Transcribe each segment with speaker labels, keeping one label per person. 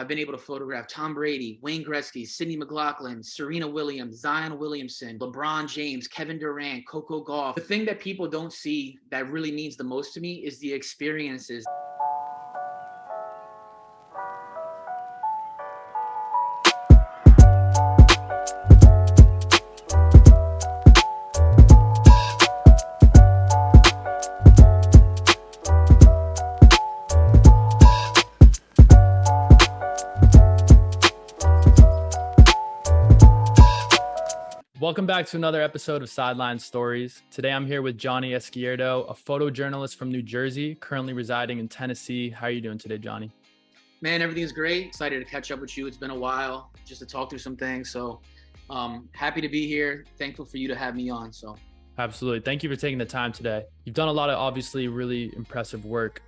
Speaker 1: I've been able to photograph Tom Brady, Wayne Gretzky, Sidney McLaughlin, Serena Williams, Zion Williamson, LeBron James, Kevin Durant, Coco Gauff. The thing that people don't see that really means the most to me is the experiences.
Speaker 2: Welcome back to another episode of Sideline Stories. Today I'm here with Johnnie Izquierdo, a photojournalist from New Jersey, currently residing in Tennessee. How are you doing today, Johnnie?
Speaker 1: Man, everything's great. Excited to catch up with you. It's been a while just to talk through some things. So happy to be here. Thankful for you to have me on. So
Speaker 2: Absolutely. Thank you for taking the time today. You've done a lot of obviously really impressive work.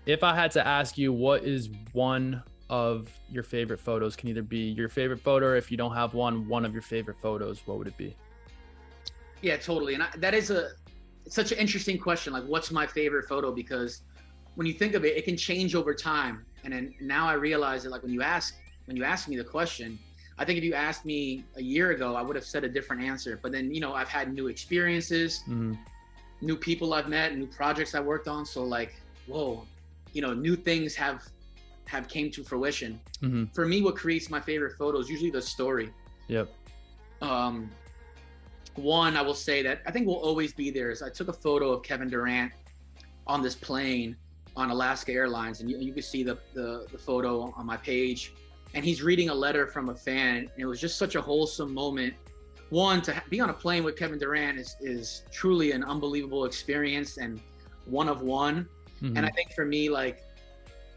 Speaker 2: If I had to ask you, what is one of your favorite photos? Can either be your favorite photo, or if you don't have one of your favorite photos, what would it be?
Speaker 1: Yeah, totally. And that is it's such an interesting question. Like, what's my favorite photo? Because when you think of it, it can change over time. And then now I realize that, like, when you ask me the question, I think if you asked me a year ago, I would have said a different answer. But then, I've had new experiences, new people I've met, new projects I worked on. So like, whoa, new things have came to fruition. For me, what creates my favorite photos, usually the story.
Speaker 2: Yep.
Speaker 1: One, I will say that I think will always be there is I took a photo of Kevin Durant on this plane on Alaska Airlines, and you can see the photo on my page, and he's reading a letter from a fan, and it was just such a wholesome moment. One, to be on a plane with Kevin Durant is truly an unbelievable experience and one of one. And I think for me, like,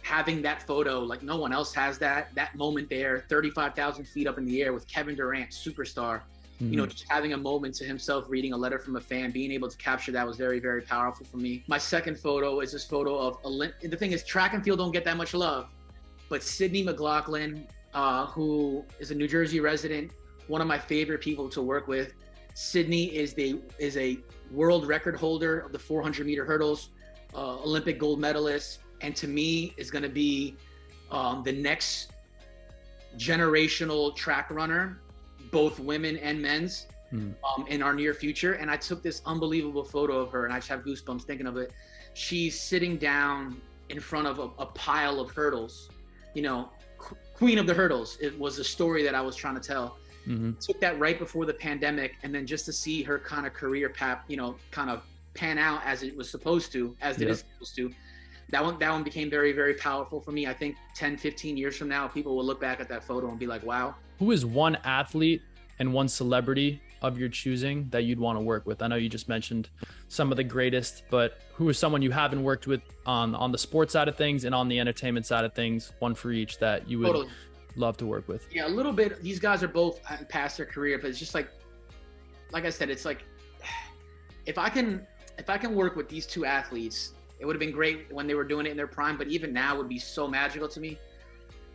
Speaker 1: having that photo, like no one else has that moment there, 35,000 feet up in the air with Kevin Durant, superstar, just having a moment to himself, reading a letter from a fan, being able to capture that was very, very powerful for me. My second photo is this photo of, the thing is, track and field don't get that much love, but Sidney McLaughlin, who is a New Jersey resident, one of my favorite people to work with. Sidney is a world record holder of the 400 meter hurdles, Olympic gold medalist, and to me is going to be the next generational track runner, both women and men's, in our near future. And I took this unbelievable photo of her, and I just have goosebumps thinking of it. She's sitting down in front of a pile of hurdles, queen of the hurdles. It was a story that I was trying to tell. Took that right before the pandemic, and then just to see her kind of career path, kind of pan out as it was supposed to, as it is supposed to. That one became very, very powerful for me. I think 10, 15 years from now, people will look back at that photo and be like, wow.
Speaker 2: Who is one athlete and one celebrity of your choosing that you'd want to work with? I know you just mentioned some of the greatest, but who is someone you haven't worked with on the sports side of things and on the entertainment side of things, one for each, that you would love to work with?
Speaker 1: Yeah, a little bit. These guys are both past their career, but it's just like I said, it's like, if I can work with these two athletes, it would have been great when they were doing it in their prime, but even now would be so magical to me.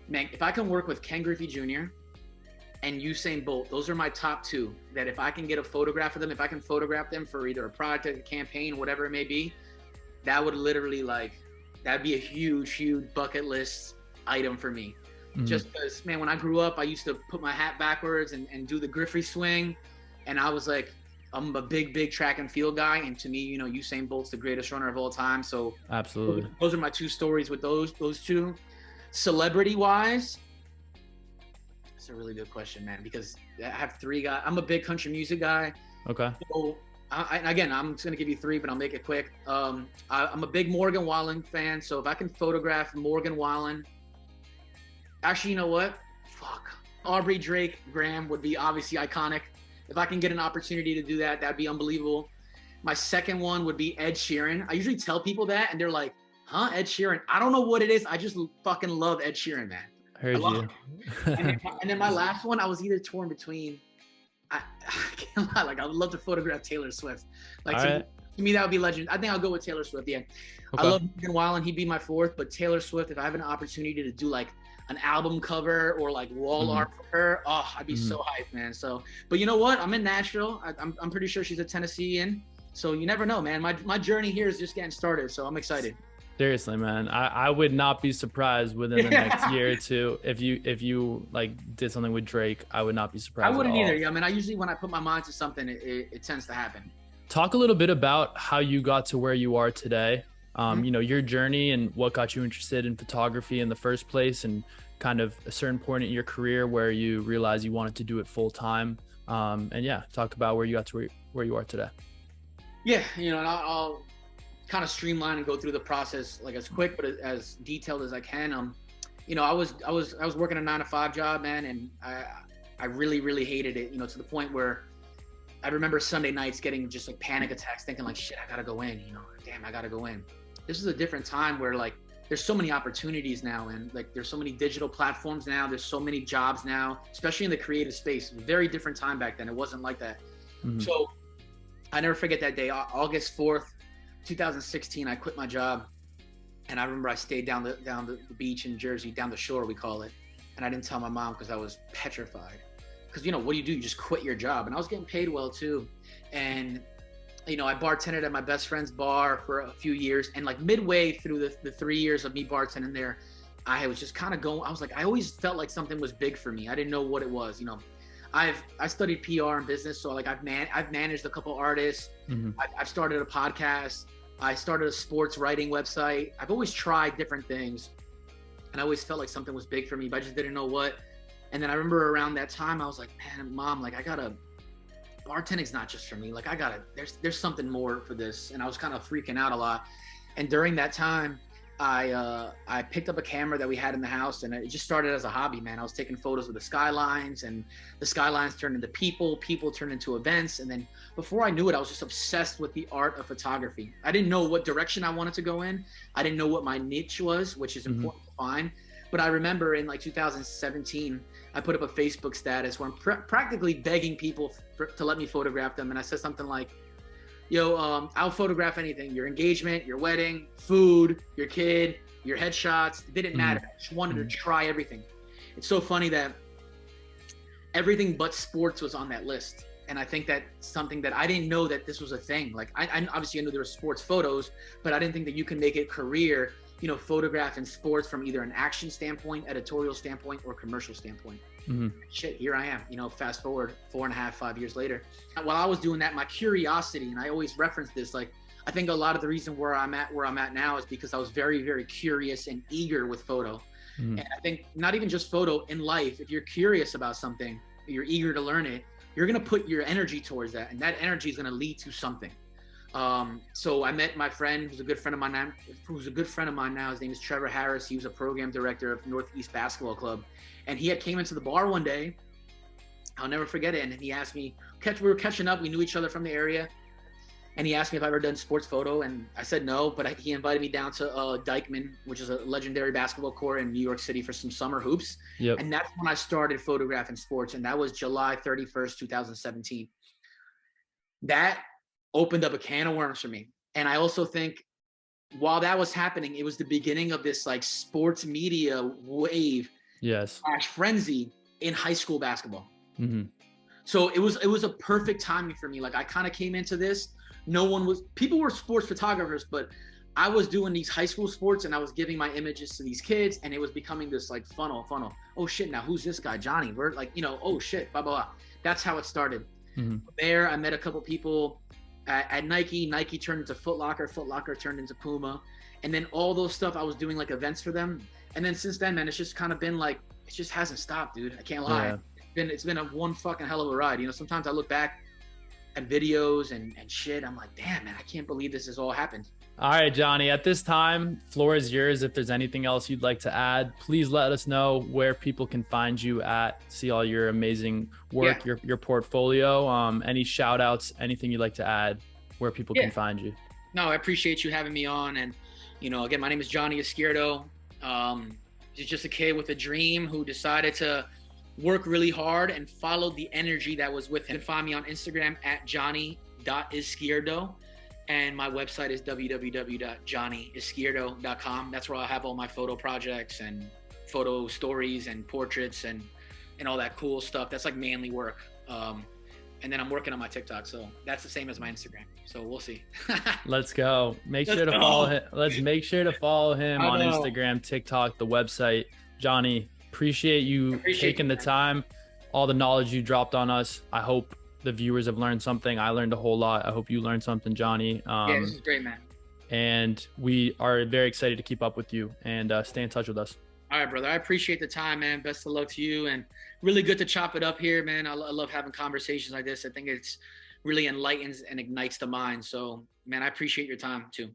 Speaker 1: Man, if I can work with Ken Griffey Jr. and Usain Bolt, those are my top two, that if I can get a photograph of them, if I can photograph them for either a project, a campaign, whatever it may be, that would literally, that'd be a huge, huge bucket list item for me. Just because, man, when I grew up, I used to put my hat backwards and do the Griffey swing. And I was like, I'm a big track and field guy, and to me, Usain Bolt's the greatest runner of all time. So
Speaker 2: absolutely,
Speaker 1: those are my two stories with those two. Celebrity wise, that's a really good question, man, because I have three guys. I'm a big country music guy.
Speaker 2: Okay.
Speaker 1: So again, I'm just gonna give you three, but I'll make it quick. I'm a big Morgan Wallen fan, so if I can photograph Morgan Wallen, actually, you know what? Fuck, Aubrey Drake Graham would be obviously iconic. If I can get an opportunity to do that, that'd be unbelievable. My second one would be Ed Sheeran. I usually tell people that, and they're like, huh, Ed Sheeran? I don't know what it is. I just fucking love Ed Sheeran, man.
Speaker 2: Heard you.
Speaker 1: And then my last one, I was either torn between, I can't lie, I would love to photograph Taylor Swift. To me, that would be legend. I think I'll go with Taylor Swift, yeah. Okay. I love Morgan Wallen. He'd be my fourth, but Taylor Swift, if I have an opportunity to do an album cover or wall art for her, I'd be so hyped, man. So, but you know what? I'm in Nashville. I'm pretty sure she's a Tennessean. So you never know, man. My journey here is just getting started. So I'm excited.
Speaker 2: Seriously, man, I would not be surprised within the next year or two if you like did something with Drake. I would not be
Speaker 1: I
Speaker 2: surprised at
Speaker 1: wouldn't either.
Speaker 2: all.
Speaker 1: Yeah, I mean, I usually, when I put my mind to something, it tends to happen.
Speaker 2: Talk a little bit about how you got to where you are today.
Speaker 1: Mhm.
Speaker 2: You know, your journey and what got you interested in photography in the first place, and kind of a certain point in your career where you realized you wanted to do it full time. And yeah, talk about where you got to where you are today.
Speaker 1: Yeah, you know, and I'll kind of streamline and go through the process like as quick but as detailed as I can. You know, I was working a 9-to-5 job, man, and I really hated it. You know, to the point where I remember Sunday nights getting just like panic attacks, thinking like, shit, I gotta go in. You know, damn, I gotta go in. This is a different time where like there's so many opportunities now, and like there's so many digital platforms now. There's so many jobs now, especially in the creative space. Very different time back then. It wasn't like that.
Speaker 2: Mhm.
Speaker 1: So I never forget that day, August 4th, 2016. I quit my job, and I remember I stayed down the beach in Jersey, down the shore we call it, and I didn't tell my mom because I was petrified. Because, you know, what do? You just quit your job, and I was getting paid well too, and you know, I bartended at my best friend's bar for a few years, and like midway through the 3 years of me bartending there, I was just kind of going. I was like, I always felt like something was big for me. I didn't know what it was. You know, I studied PR and business, so like I've managed a couple artists.
Speaker 2: Mhm.
Speaker 1: I've started a podcast. I started a sports writing website. I've always tried different things, and I always felt like something was big for me, but I just didn't know what. And then I remember around that time, I was like, man, Mom, like bartending's not just for me. Like there's something more for this. And I was kind of freaking out a lot. And during that time, I picked up a camera that we had in the house, and it just started as a hobby, man. I was taking photos of the skylines, and the skylines turned into people turned into events. And then before I knew it, I was just obsessed with the art of photography. I didn't know what direction I wanted to go in. I didn't know what my niche was, which is important to find. But I remember in like 2017, I put up a Facebook status where I'm practically begging people to let me photograph them. And I said something like, yo, I'll photograph anything, your engagement, your wedding, food, your kid, your headshots. It didn't matter. I just wanted to try everything. It's so funny that everything but sports was on that list. And I think that's something that I didn't know that this was a thing. Like I obviously I knew there were sports photos, but I didn't think that you can make it career, you know, photographing sports from either an action standpoint, editorial standpoint, or commercial standpoint. Shit, here I am, you know, fast forward 4.5, 5 years later. While I was doing that, my curiosity, and I always reference this, like, I think a lot of the reason where I'm at now is because I was very curious and eager with photo. And I think not even just photo, in life, if you're curious about something, you're eager to learn it, you're going to put your energy towards that. And that energy is going to lead to something. So I met my friend, who's a good friend of mine now. His name is Trevor Harris. He was a program director of Northeast Basketball Club, and he had came into the bar one day. I'll never forget it. And he asked me, we were catching up. We knew each other from the area. And he asked me if I've ever done sports photo. And I said no, but he invited me down to Dykeman, which is a legendary basketball court in New York City, for some summer hoops.
Speaker 2: Yep.
Speaker 1: And that's when I started photographing sports. And that was July 31st, 2017. That opened up a can of worms for me. And I also think while that was happening, it was the beginning of this like sports media wave, frenzy in high school basketball. So it was a perfect timing for me. Like I kind of came into this, people were sports photographers, but I was doing these high school sports, and I was giving my images to these kids, and it was becoming this like funnel. Oh shit, now who's this guy, Johnnie? We're like, you know, oh shit, blah, blah, blah. That's how it started. There, I met a couple people at Nike. Nike turned into Foot Locker. Foot Locker turned into Puma. And then all those stuff, I was doing like events for them. And then since then, man, it's just kind of been like, it just hasn't stopped, dude. I can't lie. It's been a one fucking hell of a ride. You know, sometimes I look back at videos and shit. I'm like, damn, man, I can't believe this has all happened.
Speaker 2: All right, Johnnie, at this time, floor is yours. If there's anything else you'd like to add, please let us know where people can find you at, see all your amazing work, your portfolio, any shout outs, anything you'd like to add, where people can find you.
Speaker 1: No, I appreciate you having me on. And, you know, again, my name is Johnnie Izquierdo. He's just a kid with a dream who decided to work really hard and followed the energy that was with him. You can find me on Instagram at johnny.izquierdo. And my website is www.johnnyizquierdo.com. That's where I have all my photo projects and photo stories and portraits and all that cool stuff. That's like manly work. and then I'm working on my TikTok. So that's the same as my Instagram. So we'll see.
Speaker 2: Let's go. Make
Speaker 1: Let's
Speaker 2: sure to
Speaker 1: go.
Speaker 2: follow him. Let's make sure to follow him
Speaker 1: I
Speaker 2: on
Speaker 1: know.
Speaker 2: Instagram, TikTok, the website. Johnny, appreciate you taking the
Speaker 1: man.
Speaker 2: time, all the knowledge you dropped on us. I hope the viewers have learned something. I learned a whole lot. I hope you learned something, Johnny.
Speaker 1: Yeah, this is great, man.
Speaker 2: And we are very excited to keep up with you and stay in touch with us.
Speaker 1: All right, brother. I appreciate the time, man. Best of luck to you, and really good to chop it up here, man. I love having conversations like this. I think it's really enlightens and ignites the mind. So, man, I appreciate your time too.